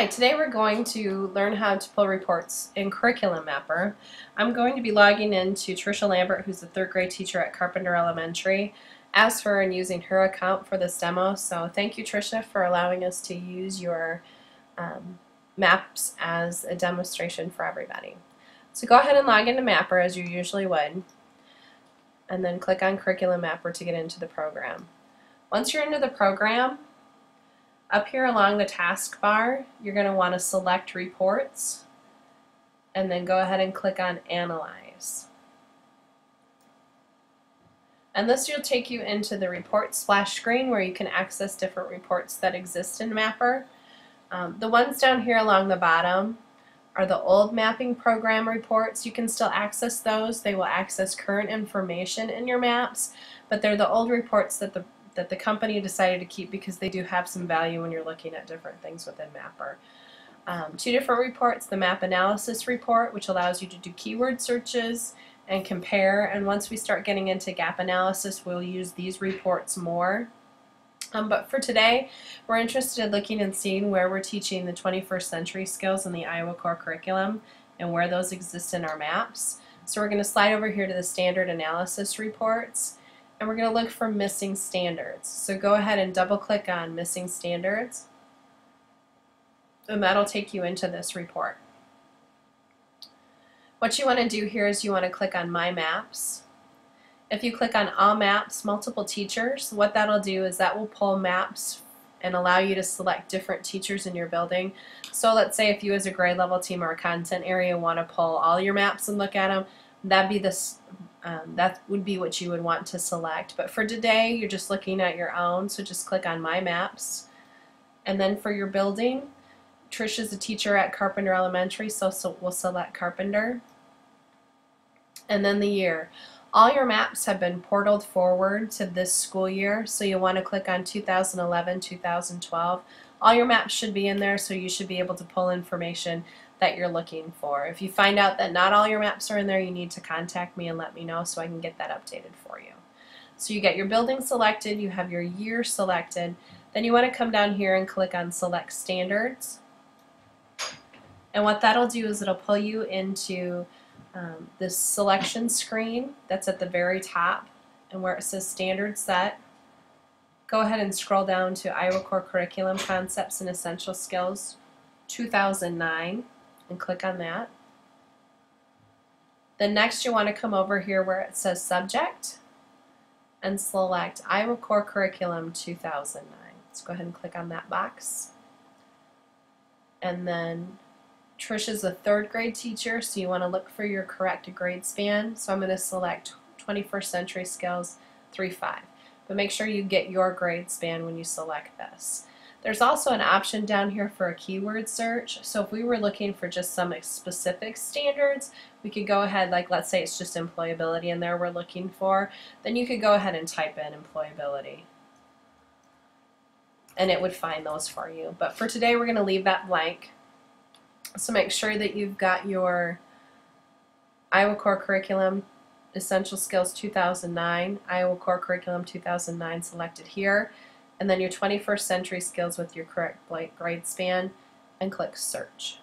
Hi, today we're going to learn how to pull reports in Curriculum Mapper. I'm going to be logging into Trisha Lambert, who's a third grade teacher at Carpenter Elementary. Asked her and using her account for this demo, so thank you, Trisha, for allowing us to use your maps as a demonstration for everybody. So go ahead and log into Mapper as you usually would, and then click on Curriculum Mapper to get into the program. Once you're into the program, up here along the taskbar, you're going to want to select Reports and then go ahead and click on Analyze. And this will take you into the Report splash screen where you can access different reports that exist in Mapper. The ones down here along the bottom are the old mapping program reports. You can still access those. They will access current information in your maps, but they're the old reports that the company decided to keep because they do have some value when you're looking at different things within Mapper. Two different reports: the map analysis report, which allows you to do keyword searches and compare, and once we start getting into gap analysis, we'll use these reports more. But for today, we're interested in looking and seeing where we're teaching the 21st century skills in the Iowa Core curriculum and where those exist in our maps. So we're going to slide over here to the standard analysis reports, and we're going to look for missing standards. So go ahead and double click on missing standards, and that'll take you into this report. What you want to do here is you want to click on My Maps. If you click on All Maps, Multiple Teachers, what that'll do is that will pull maps and allow you to select different teachers in your building. So let's say if you as a grade level team or a content area want to pull all your maps and look at them, that would be what you would want to select. But for today, you're just looking at your own, so just click on My Maps. And then for your building, Trisha's a teacher at Carpenter Elementary, so we'll select Carpenter. And then the year. All your maps have been portaled forward to this school year, so you'll want to click on 2011-2012. All your maps should be in there, so you should be able to pull information that you're looking for. If you find out that not all your maps are in there, you need to contact me and let me know so I can get that updated for you. So you get your building selected, you have your year selected, then you want to come down here and click on Select Standards. And what that'll do is it'll pull you into this selection screen that's at the very top, and where it says Standard Set, go ahead and scroll down to Iowa Core Curriculum Concepts and Essential Skills 2009 and click on that. Then next you want to come over here where it says Subject and select Iowa Core Curriculum 2009. Let's go ahead and click on that box. And then Trisha's a third grade teacher, so you want to look for your correct grade span. So I'm going to select 21st Century Skills 3-5. But make sure you get your grade span when you select this. There's also an option down here for a keyword search. So if we were looking for just some specific standards, we could go ahead, like let's say it's just employability in there we're looking for, then you could go ahead and type in employability, and it would find those for you. But for today, we're going to leave that blank. So make sure that you've got your Iowa Core Curriculum Essential Skills 2009, Iowa Core Curriculum 2009 selected here, and then your 21st Century Skills with your correct grade span, and click Search.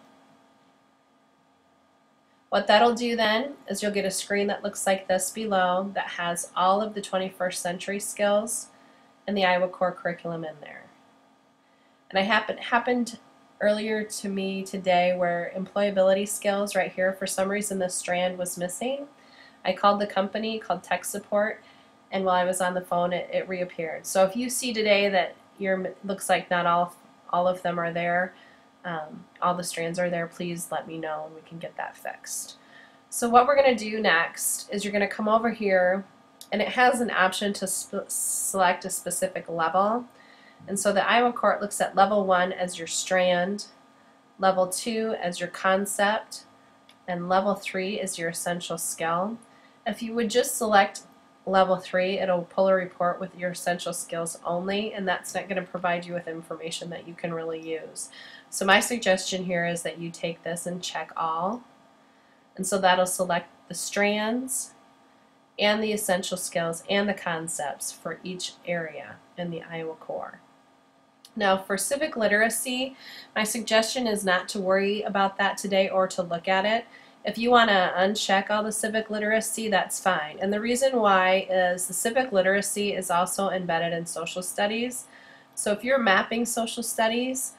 What that'll do then is you'll get a screen that looks like this below that has all of the 21st Century Skills and the Iowa Core Curriculum in there. And I happened earlier to me today where employability skills right here, for some reason this strand was missing. I called the company, called tech support, and while I was on the phone it reappeared. So if you see today that looks like not all of them are there, all the strands are there, please let me know and we can get that fixed. So what we're going to do next is you're going to come over here, and it has an option to select a specific level. And so the Iowa Core looks at level 1 as your strand, level 2 as your concept, and level 3 is your essential skill. If you would just select level 3, it'll pull a report with your essential skills only, and that's not going to provide you with information that you can really use. So my suggestion here is that you take this and check all, and so that'll select the strands and the essential skills and the concepts for each area in the Iowa Core. Now for civic literacy, my suggestion is not to worry about that today or to look at it. If you want to uncheck all the civic literacy, that's fine. And the reason why is the civic literacy is also embedded in social studies. So if you're mapping social studies,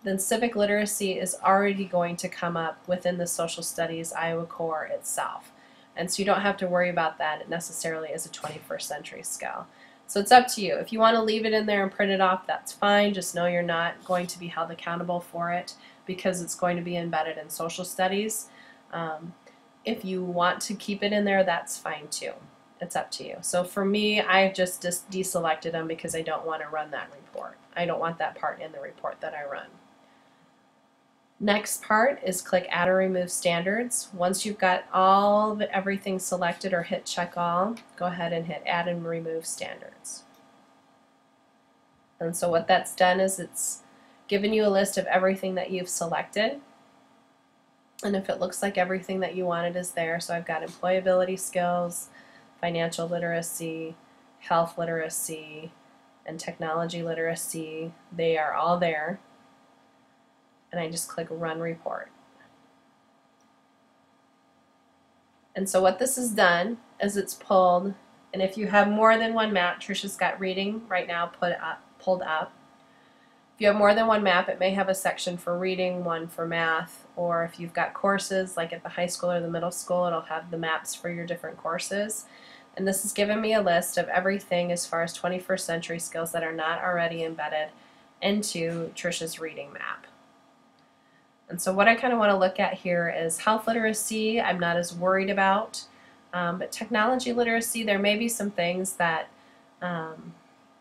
then civic literacy is already going to come up within the social studies Iowa core itself. And so you don't have to worry about that necessarily as a 21st century skill. So it's up to you. If you want to leave it in there and print it off, that's fine. Just know you're not going to be held accountable for it because it's going to be embedded in social studies. If you want to keep it in there, that's fine too. It's up to you. So for me, I just deselected them because I don't want to run that report. I don't want that part in the report that I run. Next part is click Add or Remove Standards. Once you've got everything selected or hit check all, go ahead and hit Add and Remove Standards. And so what that's done is it's given you a list of everything that you've selected. And if it looks like everything that you wanted is there, so I've got employability skills, financial literacy, health literacy, and technology literacy, they are all there. And I just click Run Report. And so what this has done is it's pulled, and if you have more than one map, Trisha's got reading right now pulled up. If you have more than one map, it may have a section for reading, one for math, or if you've got courses like at the high school or the middle school, it'll have the maps for your different courses. And this has given me a list of everything as far as 21st century skills that are not already embedded into Trisha's reading map. And so what I kind of want to look at here is health literacy. I'm not as worried about, but technology literacy, there may be some things that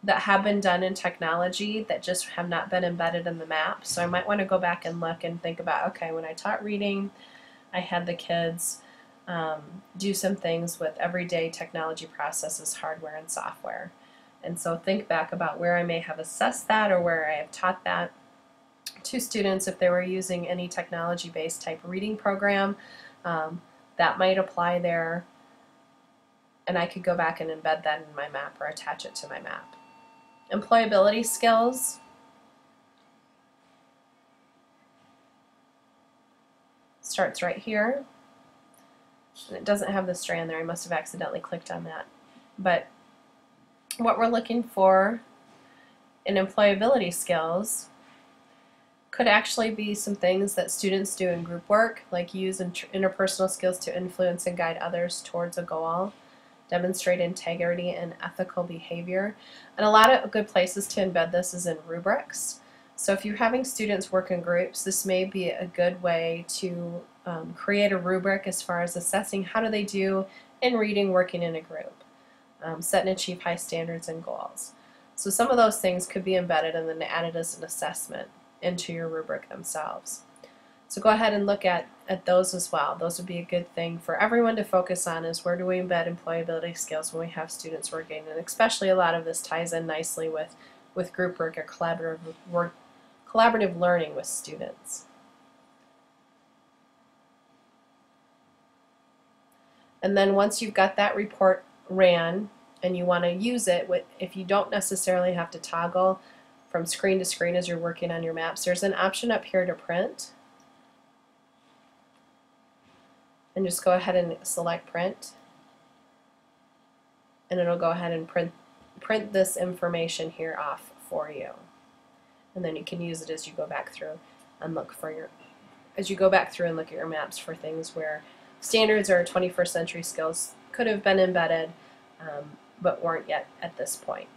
that have been done in technology that just have not been embedded in the map. So I might want to go back and look and think about, okay, when I taught reading, I had the kids do some things with everyday technology processes, hardware and software. And so think back about where I may have assessed that or where I have taught that to students if they were using any technology-based type reading program. That might apply there, and I could go back and embed that in my map or attach it to my map. Employability skills. Starts right here, and it doesn't have the strand there. I must have accidentally clicked on that. But what we're looking for in employability skills could actually be some things that students do in group work, like use interpersonal skills to influence and guide others towards a goal, demonstrate integrity and ethical behavior. And a lot of good places to embed this is in rubrics. So if you're having students work in groups, this may be a good way to create a rubric as far as assessing how do they do in reading working in a group, set and achieve high standards and goals. So some of those things could be embedded and then added as an assessment into your rubric themselves. So go ahead and look at those as well. Those would be a good thing for everyone to focus on, is where do we embed employability skills when we have students working, and especially a lot of this ties in nicely with group work or collaborative learning with students. And then once you've got that report ran and you want to use it, if you don't necessarily have to toggle from screen to screen as you're working on your maps, there's an option up here to print. And just go ahead and select print. And it'll go ahead and print this information here off for you. And then you can use it as you go back through and look for look at your maps for things where standards or 21st century skills could have been embedded but weren't yet at this point.